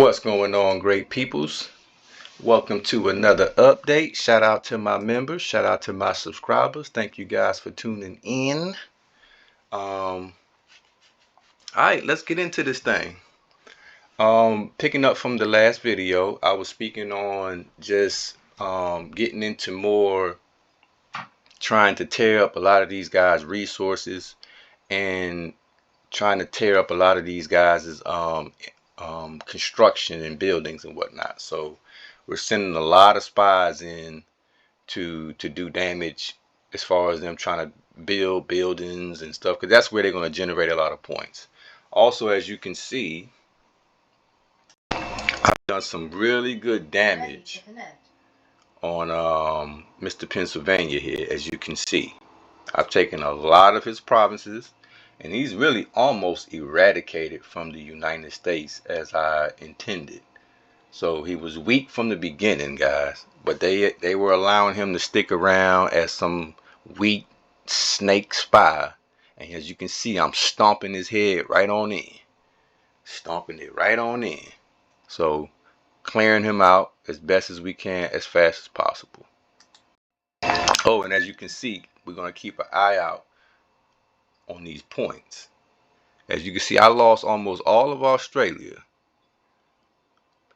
What's going on, great peoples? Welcome to another update. Shout out to my members, shout out to my subscribers. Thank you guys for tuning in. All right, let's get into this thing. Picking up from the last video, I was speaking on just getting into more trying to tear up a lot of these guys' resources and trying to tear up a lot of these guys' construction and buildings and whatnot. So we're sending a lot of spies in to do damage as far as them trying to build buildings and stuff, because that's where they're going to generate a lot of points. Also, as you can see, I've done some really good damage on Mr. Pennsylvania here. As you can see, I've taken a lot of his provinces, and he's really almost eradicated from the United States as I intended. So he was weak from the beginning, guys, but they were allowing him to stick around as some weak snake spy. And as you can see, I'm stomping his head right on in. Stomping it right on in. So clearing him out as best as we can, as fast as possible. Oh, and as you can see, we're going to keep an eye out on these points. As you can see, I lost almost all of Australia,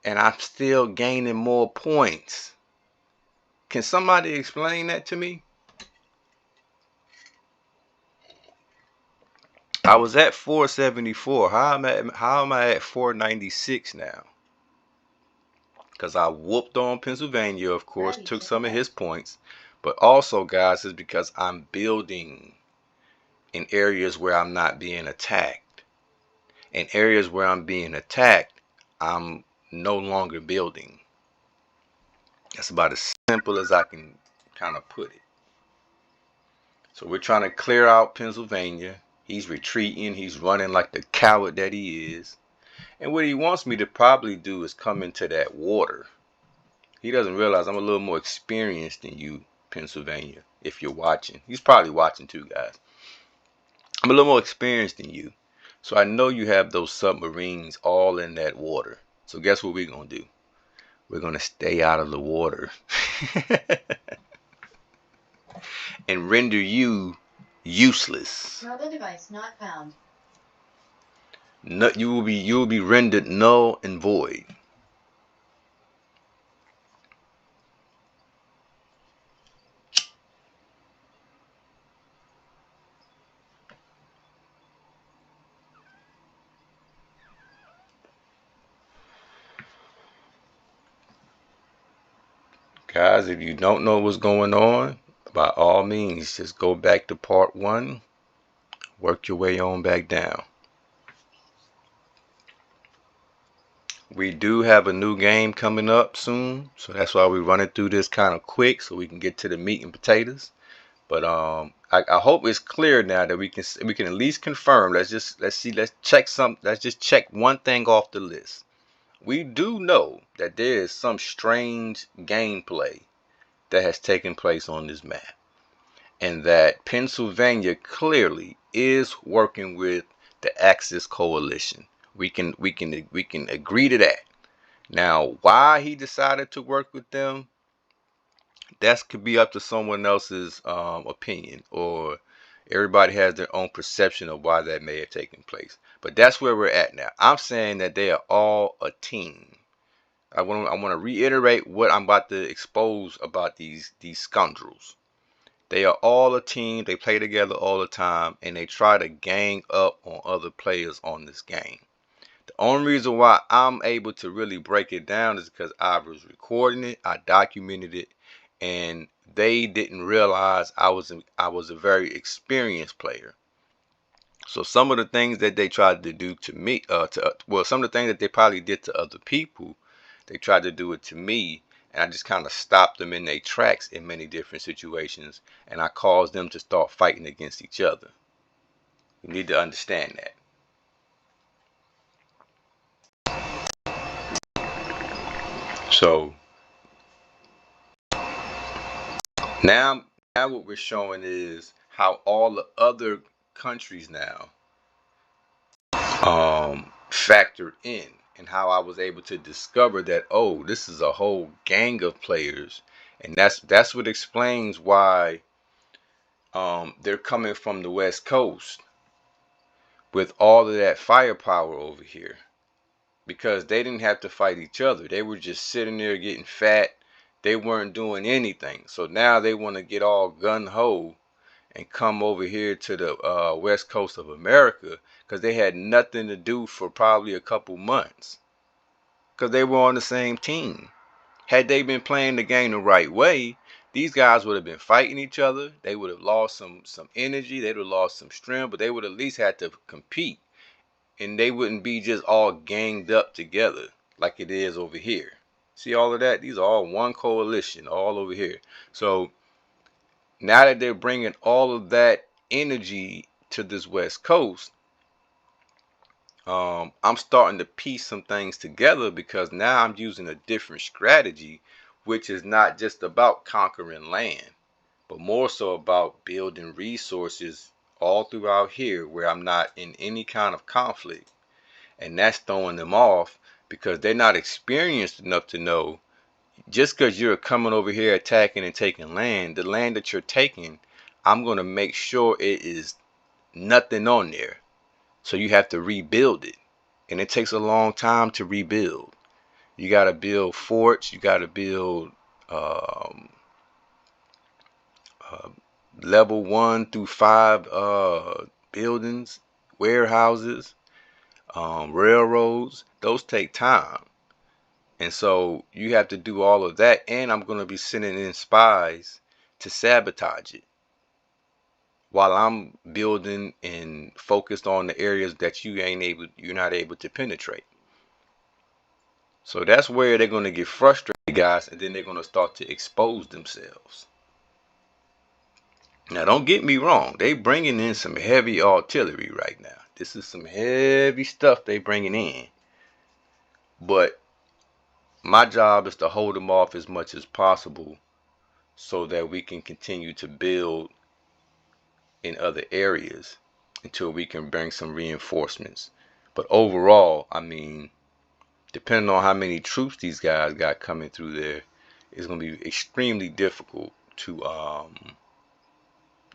and I'm still gaining more points. Can somebody explain that to me? I was at 474. How am I at 496 now? Because I whooped on Pennsylvania, of course, took some of his points, but also, guys, is because I'm building in areas where I'm not being attacked. In areas where I'm being attacked, I'm no longer building. That's about as simple as I can kind of put it. So we're trying to clear out Pennsylvania. He's retreating. He's running like the coward that he is. And what he wants me to probably do is come into that water. He doesn't realize I'm a little more experienced than you, Pennsylvania, if you're watching. He's probably watching too, guys. I'm a little more experienced than you. So I know you have those submarines all in that water. So guess what we're going to do? We're going to stay out of the water. And render you useless. Mobile device not found. No, you will be rendered null and void. Guys, if you don't know what's going on, by all means, just go back to part 1. Work your way on back down. We do have a new game coming up soon, so that's why we're running through this kind of quick so we can get to the meat and potatoes. But I hope it's clear now that we can at least confirm. Let's just check one thing off the list. We do know that there is some strange gameplay that has taken place on this map, and that Pennsylvania clearly is working with the Axis coalition. We can agree to that. Now, why he decided to work with them, that could be up to someone else's opinion, or everybody has their own perception of why that may have taken place. But that's where we're at now. I'm saying that they are all a team. I want to reiterate what I'm about to expose about these scoundrels. They are all a team. They play together all the time, and they try to gang up on other players on this game. The only reason why I'm able to really break it down is because I was recording it, I documented it, and they didn't realize I was a very experienced player. So some of the things that they tried to do to me, some of the things that they probably did to other people, they tried to do it to me, and I just kind of stopped them in their tracks in many different situations, and I caused them to start fighting against each other. You need to understand that. So now what we're showing is how all the other countries now factor in. and how I was able to discover that, oh, this is a whole gang of players, and that's what explains why they're coming from the West Coast with all of that firepower over here, because they didn't have to fight each other. They were just sitting there getting fat. They weren't doing anything. So now they want to get all gun ho and come over here to the West Coast of America, because they had nothing to do for probably a couple months, because they were on the same team. Had they been playing the game the right way, these guys would have been fighting each other. They would have lost some energy. They would have lost some strength, but they would at least have to compete. And they wouldn't be just all ganged up together like it is over here. See all of that? These are all one coalition all over here. So now that they're bringing all of that energy to this West Coast, I'm starting to piece some things together, because now I'm using a different strategy, which is not just about conquering land, but more so about building resources all throughout here where I'm not in any kind of conflict. And that's throwing them off, because they're not experienced enough to know, just because you're coming over here attacking and taking land, the land that you're taking, I'm going to make sure it is nothing on there. So you have to rebuild it. And it takes a long time to rebuild. You got to build forts. You got to build um, uh, level 1 through 5 buildings, warehouses, railroads. Those take time. And so you have to do all of that. And I'm going to be sending in spies to sabotage it, while I'm building and focused on the areas that you're not able to penetrate. So that's where they're going to get frustrated, guys, and then they're going to start to expose themselves. Now, don't get me wrong. They bringing in some heavy artillery right now. This is some heavy stuff they bringing in. But my job is to hold them off as much as possible, so that we can continue to build in other areas until we can bring some reinforcements. But overall, I mean, depending on how many troops these guys got coming through there, it's going to be extremely difficult to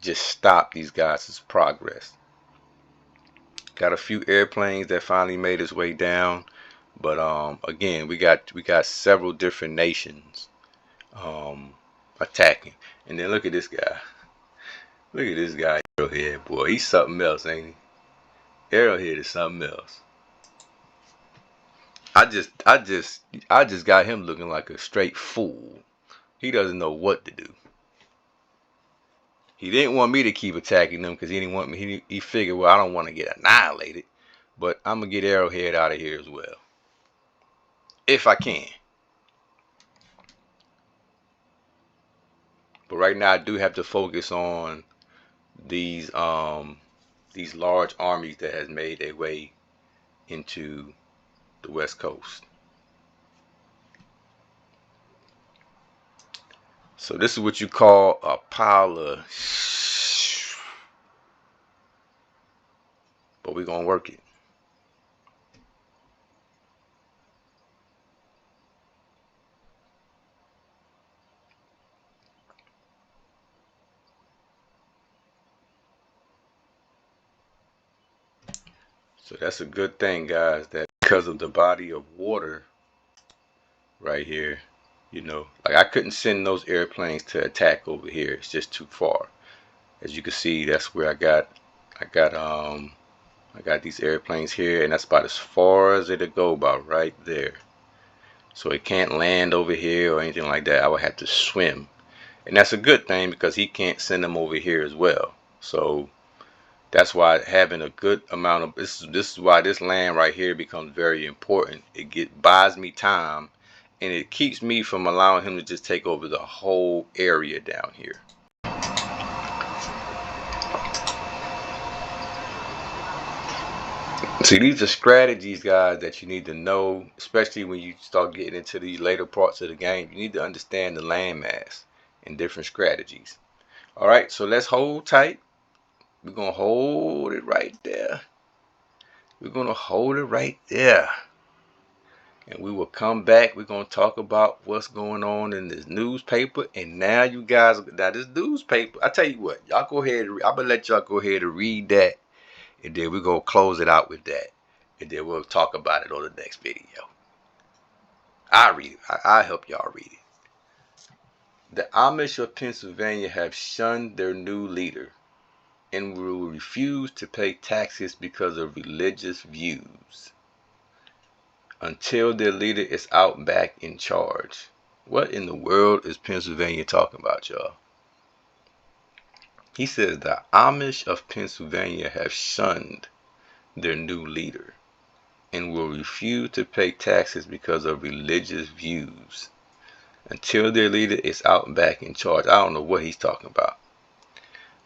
just stop these guys' progress. Got a few airplanes that finally made its way down, but again, we got several different nations attacking. And then look at this guy. Look at this guy, Arrowhead, boy. He's something else, ain't he? Arrowhead is something else. I just got him looking like a straight fool. He doesn't know what to do. He didn't want me to keep attacking them, because he didn't want me. He figured, well, I don't want to get annihilated, but I'm gonna get Arrowhead out of here as well, if I can. But right now, I do have to focus on these large armies that has made their way into the West Coast. So this is what you call a pile of but we're gonna work it. So that's a good thing, guys, that because of the body of water right here, like I couldn't send those airplanes to attack over here. It's just too far. As you can see, that's where I got these airplanes here, and that's about as far as it'll go, about right there. So it can't land over here or anything like that. I would have to swim. And that's a good thing, because he can't send them over here as well. So that's why having a good amount of this is why this land right here becomes very important. It buys me time, and it keeps me from allowing him to just take over the whole area down here. See, these are strategies, guys, that you need to know, especially when you start getting into these later parts of the game. You need to understand the landmass and different strategies. All right, so let's hold tight. We're going to hold it right there. We're going to hold it right there. And we will come back. We're going to talk about what's going on in this newspaper. And now you guys, now this newspaper, I tell you what, y'all go ahead. I'm going to let y'all go ahead and read that. And then we're going to close it out with that. And then we'll talk about it on the next video. I read it. I help y'all read it. The Amish of Pennsylvania have shunned their new leader and will refuse to pay taxes because of religious views until their leader is out back in charge. What in the world is Pennsylvania talking about, y'all? He says the Amish of Pennsylvania have shunned their new leader and will refuse to pay taxes because of religious views until their leader is out back in charge. I don't know what he's talking about.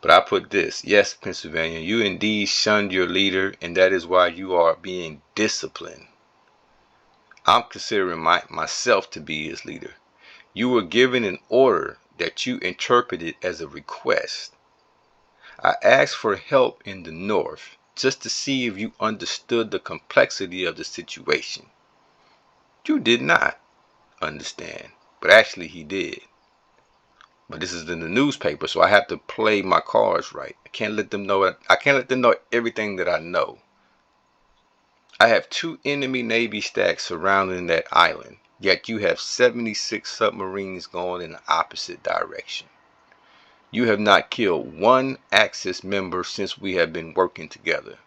But I put this: yes, Pennsylvania, you indeed shunned your leader, and that is why you are being disciplined. I'm considering myself to be his leader. You were given an order that you interpreted as a request. I asked for help in the North just to see if you understood the complexity of the situation. You did not understand, but actually he did. But this is in the newspaper, so I have to play my cards right. I can't let them know everything that I know. I have 2 enemy Navy stacks surrounding that island, yet you have 76 submarines going in the opposite direction. You have not killed one Axis member since we have been working together.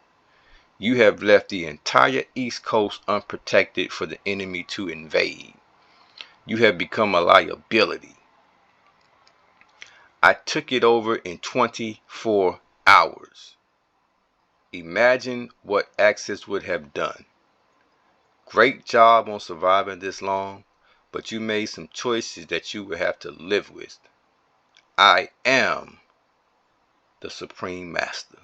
You have left the entire East Coast unprotected for the enemy to invade. You have become a liability. I took it over in 24 hours. Imagine what Axis would have done. Great job on surviving this long, but you made some choices that you will have to live with. I am the Supreme Master.